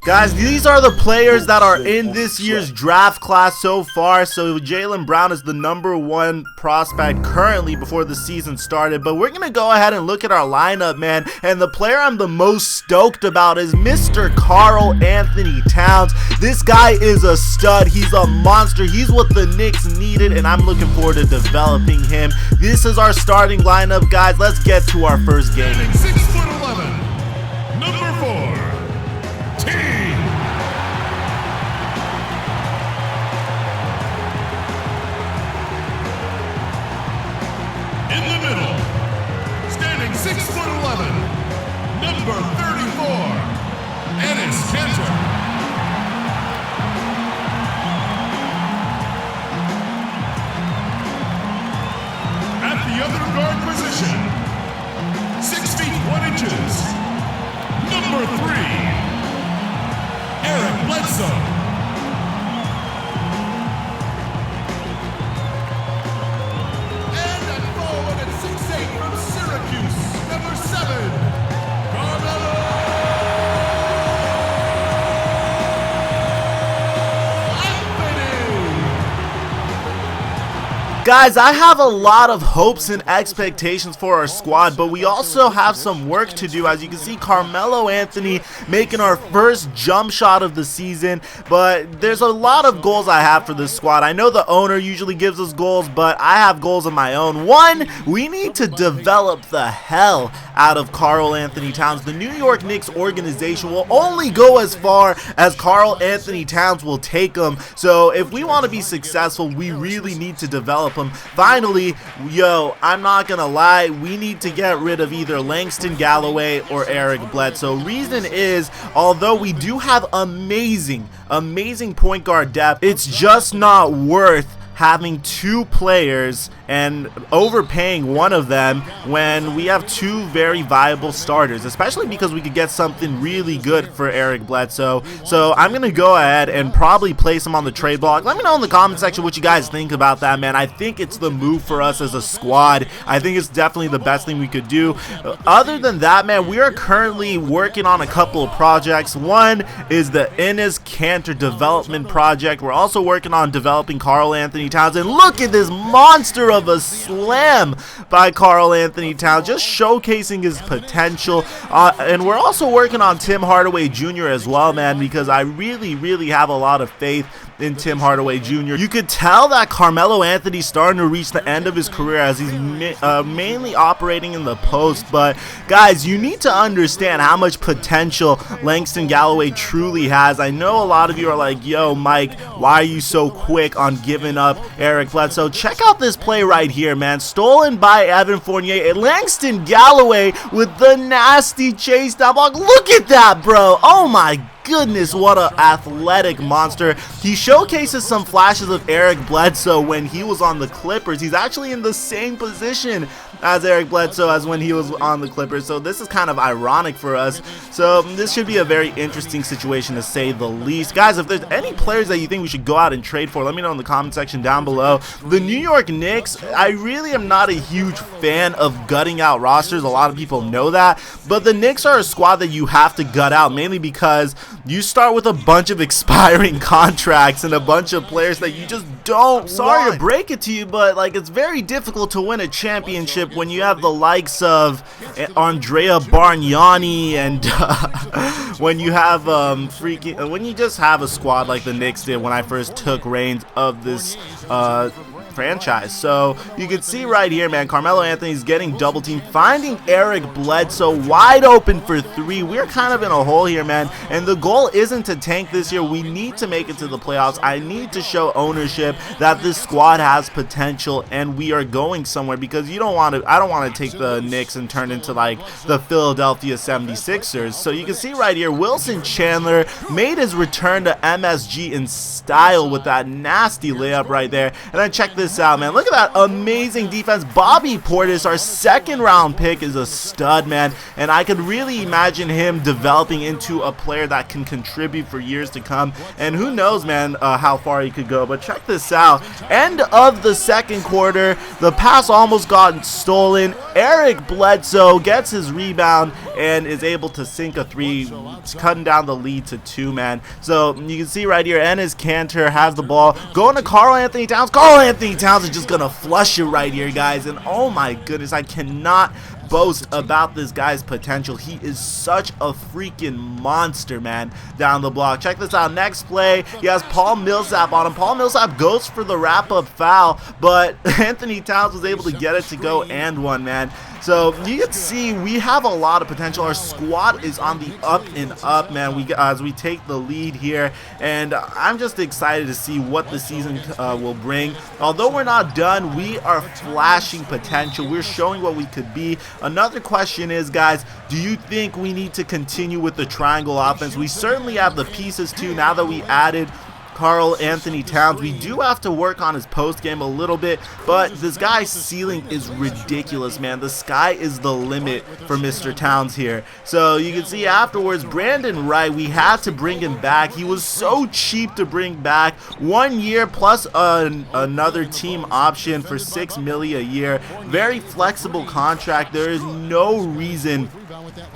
Guys, these are the players that are in this year's draft class so far. So Jaylen Brown is the #1 prospect currently before the season started. But we're going to go ahead and look at our lineup, man. And the player I'm the most stoked about is Mr. Karl Anthony Towns. This guy is a stud. He's a monster. He's what the Knicks needed, and I'm looking forward to developing him. This is our starting lineup, guys. Let's get to our first game. 6'11", #4. In the middle, standing 6'11", #34, Enes Kanter. At the other guard position, 6 feet 1 inches, #3, Eric Bledsoe. Guys, I have a lot of hopes and expectations for our squad, but we also have some work to do. As you can see, Carmelo Anthony making our first jump shot of the season, but there's a lot of goals I have for this squad. I know the owner usually gives us goals, but I have goals of my own. One, we need to develop the hell out of Karl Anthony Towns. The New York Knicks organization will only go as far as Karl Anthony Towns will take them. So if we want to be successful, we really need to develop him. Finally, I'm not gonna lie, we need to get rid of either Langston Galloway or Eric Bledsoe. Reason is, although we do have amazing point guard depth, it's just not worth having two players and overpaying one of them when we have two very viable starters, especially because we could get something really good for Eric Bledsoe. So I'm gonna go ahead and probably place him on the trade block. Let me know in the comment section what you guys think about that, man. I think it's the move for us as a squad. I think it's definitely the best thing we could do. Other than that, man, we are currently working on a couple of projects. One is the Enes Kanter development project. We're also working on developing Karl Anthony Towns, and look at this monster of a slam by Karl Anthony Towns, just showcasing his potential. And we're also working on Tim Hardaway Jr. as well, man, because I really have a lot of faith in Tim Hardaway Jr. You could tell that Carmelo Anthony's starting to reach the end of his career as he's mainly operating in the post. But guys, you need to understand how much potential Langston Galloway truly has. I know a lot of you are like, yo, Mike, why are you so quick on giving up Eric Bledsoe? Check out this play right here, man. Stolen by Evan Fournier, and Langston Galloway with the nasty chase down block. Look at that, bro. Oh my goodness, what an athletic monster. He showcases some flashes of Eric Bledsoe when he was on the Clippers. He's actually in the same position as Eric Bledsoe as when he was on the Clippers, so this is kind of ironic for us. So this should be a very interesting situation, to say the least. Guys, if there's any players that you think we should go out and trade for, let me know in the comment section down below. The New York Knicks, I really am not a huge fan of gutting out rosters. A lot of people know that, but the Knicks are a squad that you have to gut out, mainly because you start with a bunch of expiring contracts and a bunch of players that you just don't Sorry to break it to you, but like, it's very difficult to win a championship when you have the likes of Andrea Bargnani and when you have when you just have a squad like the Knicks did when I first took reins of this franchise. So you can see right here, man, Carmelo Anthony's getting double teamed, finding Eric Bledsoe wide open for three. We're kind of in a hole here, man, and the goal isn't to tank this year. We need to make it to the playoffs. I need to show ownership that this squad has potential and we are going somewhere, because I don't want to take the Knicks and turn into like the Philadelphia 76ers. So you can see right here, Wilson Chandler made his return to MSG in style with that nasty layup right there. And then check this out, man. Look at that amazing defense. Bobby Portis, our second round pick, is a stud, man, and I could really imagine him developing into a player that can contribute for years to come. And who knows, man, how far he could go. But check this out. End of the second quarter, the pass almost got stolen. Eric Bledsoe gets his rebound and is able to sink a 3, cutting down the lead to 2, man. So you can see right here, Enes Kanter has the ball, going to Karl Anthony Towns. Karl Anthony Towns is just gonna flush it right here, guys, and oh my goodness, I cannot boast about this guy's potential. He is such a freaking monster, man, down the block. Check this out. Next play, he has Paul Millsap on him. Paul Millsap goes for the wrap-up foul, but Anthony Towns was able to get it to go and one, man. So you can see we have a lot of potential. Our squad is on the up and up, man. As we take the lead here, and I'm just excited to see what the season will bring. Although we're not done, we are flashing potential. We're showing what we could be. Another question is, guys, do you think we need to continue with the triangle offense? We certainly have the pieces to, now that we added Karl Anthony Towns. We do have to work on his post game a little bit, but this guy's ceiling is ridiculous, man. The sky is the limit for Mr. Towns here. So you can see afterwards, Brandon Wright, we had to bring him back. He was so cheap to bring back. 1 year plus another team option for $6 million a year. Very flexible contract. There is no reason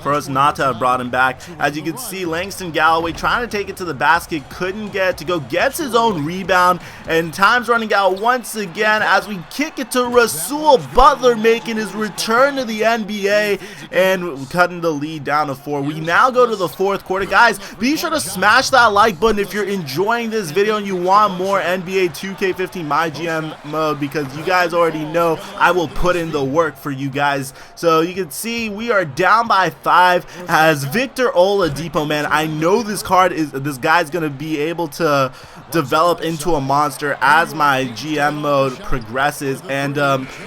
for us not to have brought him back. As you can see, Langston Galloway trying to take it to the basket, couldn't get it to go, gets his own rebound, and time's running out once again as we kick it to Rasul Butler, making his return to the NBA and cutting the lead down to 4. We now go to the fourth quarter. Guys, be sure to smash that like button if you're enjoying this video and you want more NBA 2K15 MyGM mode, because you guys already know I will put in the work for you guys. So you can see we are down by 5 as Victor Oladipo, man. I know this guy's gonna be able to develop into a monster as my GM mode progresses. And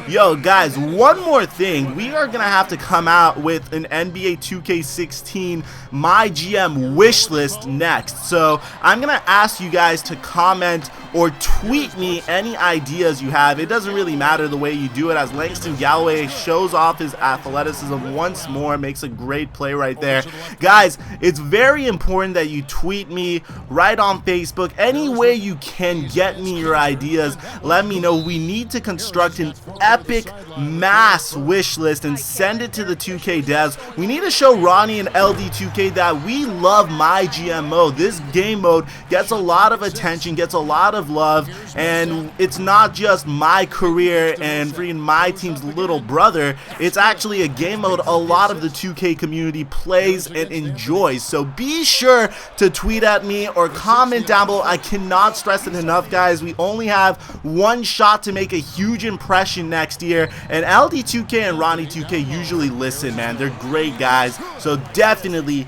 yo guys, one more thing, we are gonna have to come out with an NBA 2K16 MyGM wish list next. So I'm gonna ask you guys to comment or tweet me any ideas you have. It doesn't really matter the way you do it, as Langston Galloway shows off his athleticism once more, makes a great play right there. Guys, it's very important that you tweet me right on Facebook. Any way you can, get me your ideas. Let me know. We need to construct an epic mass wish list and send it to the 2K devs. We need to show Ronnie and LD2K that we love MyGM mode. This game mode gets a lot of attention, gets a lot of love, and it's not just my career and freaking my team's little brother. It's actually a game mode a lot of the 2K community plays and enjoys. So be sure to tweet at me or comment down below. I cannot stress it enough, guys. We only have one shot to make a huge impression next year, and LD2K and Ronnie2K usually listen, man. They're great guys. So definitely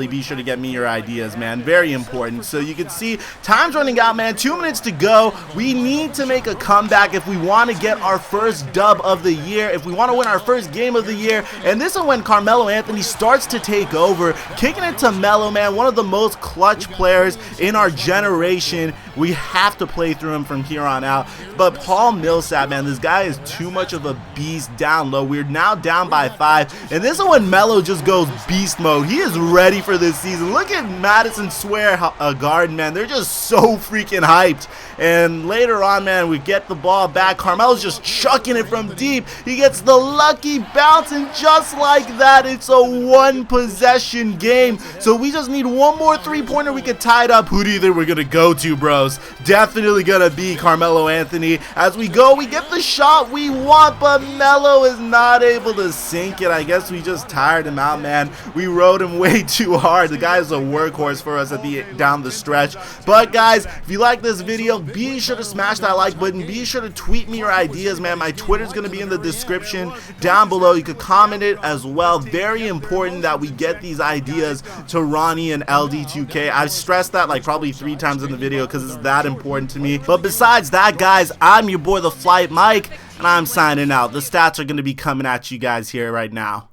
be sure to get me your ideas, man. Very important. So you can see time's running out, man. 2 minutes to go. We need to make a comeback if we want to get our first dub of the year, if we want to win our first game of the year. And this is when Carmelo Anthony starts to take over, kicking it to Melo, man, one of the most clutch players in our generation. We have to play through him from here on out. But Paul Millsap, man, this guy is too much of a beast down low. We're now down by 5, and this is when Melo just goes beast mode. He is ready for this season. Look at Madison Square Garden, man. They're just so freaking hyped. And later on, man, we get the ball back. Carmelo's just chucking it from deep. He gets the lucky bounce, and just like that, it's a one-possession game. So we just need one more three-pointer. We could tie it up. Who do you think we're going to go to, bros? Definitely going to be Carmelo Anthony. As we go, we get the shot we want, but Melo is not able to sink it. I guess we just tired him out, man. We rode him way too hard. The guy is a workhorse for us down the stretch. But guys, if you like this video, be sure to smash that like button. Be sure to tweet me your ideas, man. My Twitter's going to be in the description down below. You could comment it as well. Very important that we get these ideas to Ronnie and LD2K. I've stressed that like probably 3 times in the video because it's that important to me. But besides that, guys, I'm your boy, the Flight Mike, and I'm signing out. The stats are going to be coming at you guys here right now.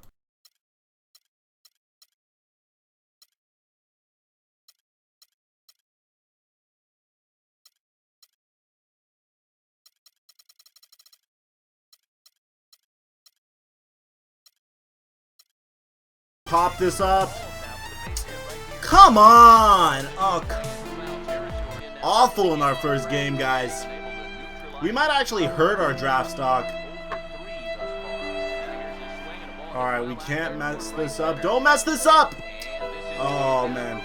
Pop this up. Come on. Oh, awful in our first game, guys. We might actually hurt our draft stock. Alright, we can't mess this up. Don't mess this up! Oh, man.